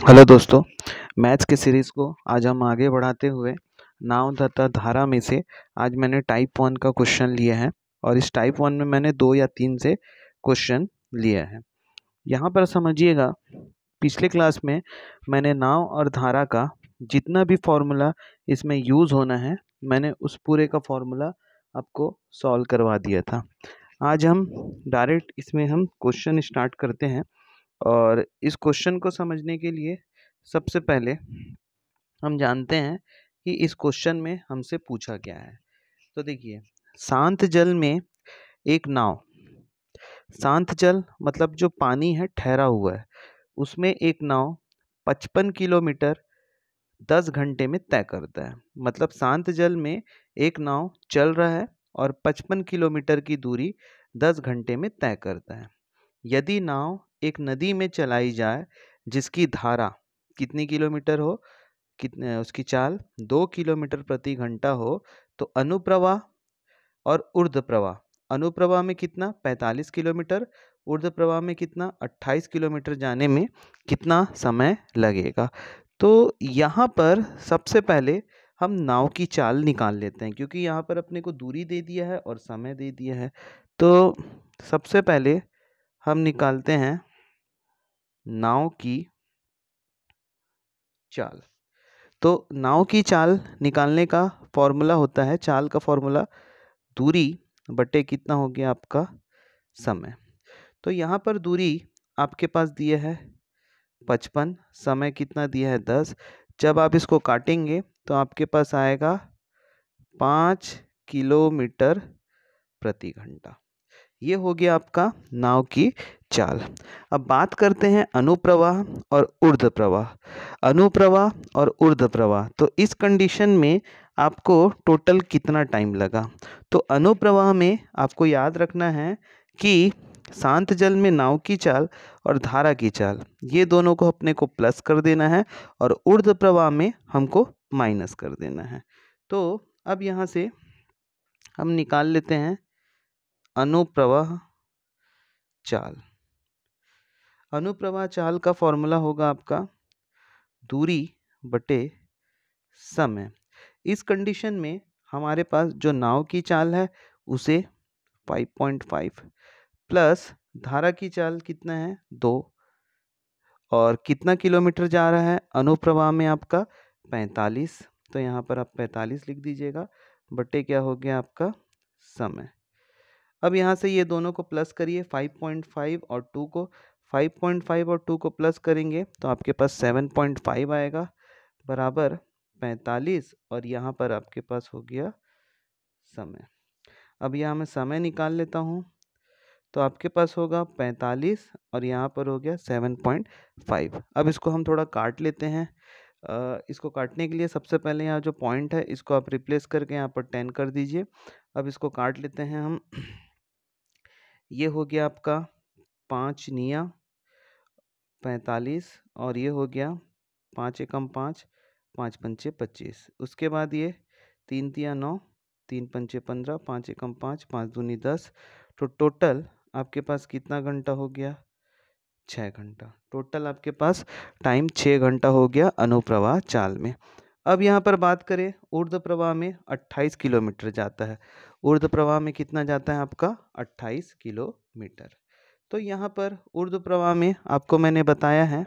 Hello दोस्तों, maths के series को आज हम आगे बढ़ाते हुए नाव तथा धारा में से आज मैंने टाइप 1 का क्वेश्चन लिया है और इस टाइप 1 में मैंने 2 या 3 से क्वेश्चन लिया है। यहाँ पर समझिएगा, पिछले क्लास में मैंने नाव और धारा का जितना भी फॉर्मूला इसमें यूज़ होना है, मैंने उस पूरे का फॉर्मूला आपको सॉल्व करवा दिया था। आज हम डायरेक्ट इसमें हम क्वेश्चन स्टार्ट करते हैं और इस क्वेश्चन को समझने के लिए सबसे पहले हम जानते हैं कि इस क्वेश्चन में हमसे पूछा क्या है। तो देखिए, शांत जल में एक नाव, शांत जल मतलब जो पानी है ठहरा हुआ है, उसमें एक नाव 55 किलोमीटर 10 घंटे में तय करता है। मतलब शांत जल में एक नाव चल रहा है और 55 किलोमीटर की दूरी 10 घंटे में तय करता है। यदि नाव एक नदी में चलाई जाए जिसकी धारा कितनी किलोमीटर हो, कितने उसकी चाल 2 किलोमीटर प्रति घंटा हो, तो अनुप्रवाह और ऊर्ध्व प्रवाह, अनुप्रवाह में कितना 45 किलोमीटर, ऊर्ध्व प्रवाह में कितना 28 किलोमीटर जाने में कितना समय लगेगा। तो यहाँ पर सबसे पहले हम नाव की चाल निकाल लेते हैं, क्योंकि यहाँ पर अपने को दूरी दे दिया है और समय दे दिया है। तो सबसे पहले हम निकालते हैं नाव की चाल। तो नाव की चाल निकालने का फॉर्मूला होता है, चाल का फॉर्मूला दूरी बटे कितना हो गया आपका समय। तो यहाँ पर दूरी आपके पास दिया है 55, समय कितना दिया है 10। जब आप इसको काटेंगे तो आपके पास आएगा 5 किलोमीटर प्रति घंटा। ये हो गया आपका नाव की चाल। अब बात करते हैं अनुप्रवाह और ऊर्ध्व प्रवाह। अनुप्रवाह और ऊर्ध्व प्रवाह, तो इस कंडीशन में आपको टोटल कितना टाइम लगा। तो अनुप्रवाह में आपको याद रखना है कि शांत जल में नाव की चाल और धारा की चाल, ये दोनों को अपने को प्लस कर देना है और ऊर्ध्व प्रवाह में हमको माइनस कर देना है। तो अब यहाँ से हम निकाल लेते हैं अनुप्रवाह चाल। अनुप्रवाह चाल का फॉर्मूला होगा आपका दूरी बटे समय। इस कंडीशन में हमारे पास जो नाव की चाल है उसे 5.5 प्लस धारा की चाल कितना है 2, और कितना किलोमीटर जा रहा है अनुप्रवाह में आपका 45। तो यहाँ पर आप 45 लिख दीजिएगा, बटे क्या हो गया आपका समय। अब यहाँ से ये दोनों को प्लस करिए, 5.5 और 2 को, 5.5 और 2 को प्लस करेंगे तो आपके पास 7.5 आएगा बराबर 45, और यहाँ पर आपके पास हो गया समय। अब यहाँ मैं समय निकाल लेता हूँ, तो आपके पास होगा 45 और यहाँ पर हो गया 7.5। अब इसको हम थोड़ा काट लेते हैं। इसको काटने के लिए सबसे पहले यहाँ जो पॉइंट है इसको आप रिप्लेस करके यहाँ पर 10 कर दीजिए। अब इसको काट लेते हैं हम। ये हो गया आपका 5 निया 45, और ये हो गया 5 एकम 5, 5 पंचे 25। उसके बाद ये 3 तिया 9, 3 पंचे 15, 5 एकम 5, 5 दूनी 10। तो टोटल आपके पास कितना घंटा हो गया 6 घंटा। टोटल आपके पास टाइम 6 घंटा हो गया अनुप्रवाह चाल में। अब यहाँ पर बात करें ऊर्ध्व प्रवाह में 28 किलोमीटर जाता है। ऊर्ध्व प्रवाह में कितना जाता है आपका 28 किलोमीटर। तो यहाँ पर ऊर्ध्व प्रवाह में आपको मैंने बताया है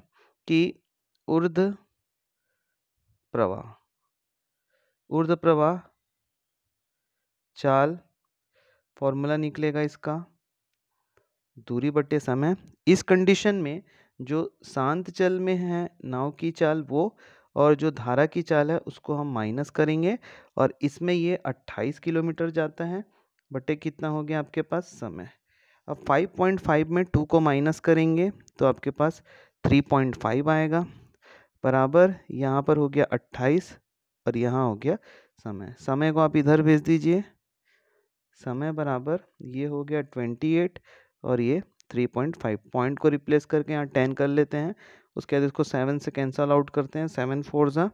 कि ऊर्ध्व प्रवाह चाल फॉर्मूला निकलेगा इसका दूरी बटे समय। इस कंडीशन में जो शांत जल में है नाव की चाल वो, और जो धारा की चाल है उसको हम माइनस करेंगे, और इसमें ये 28 किलोमीटर जाता है बटे कितना हो गया आपके पास समय। अब 5.5 में 2 को माइनस करेंगे तो आपके पास 3.5 आएगा बराबर, यहाँ पर हो गया 28 और यहाँ हो गया समय। समय को आप इधर भेज दीजिए, समय बराबर ये हो गया 28 और ये 3.5। पॉइंट को रिप्लेस करके यहाँ 10 कर लेते हैं। उसके बाद इसको 7 से कैंसल आउट करते हैं। 7 4 ज़ा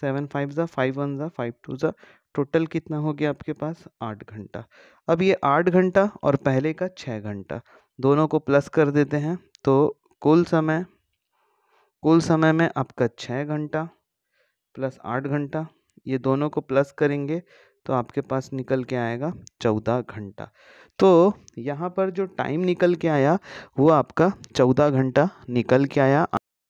7 5 ज़ा 5 1 ज़ा 5 2 ज़ा, टोटल कितना हो गया आपके पास 8 घंटा। अब ये 8 घंटा और पहले का 6 घंटा दोनों को प्लस कर देते हैं, तो कुल समय कुल समय में आपका 6 घंटा प्लस 8 घंटा, ये दोनों को प्लस करेंगे तो आपके पास निकल के आएगा 14 घंटा। तो यहाँ पर जो टाइम निकल के आया वो आपका 14 घंटा निकल के आया।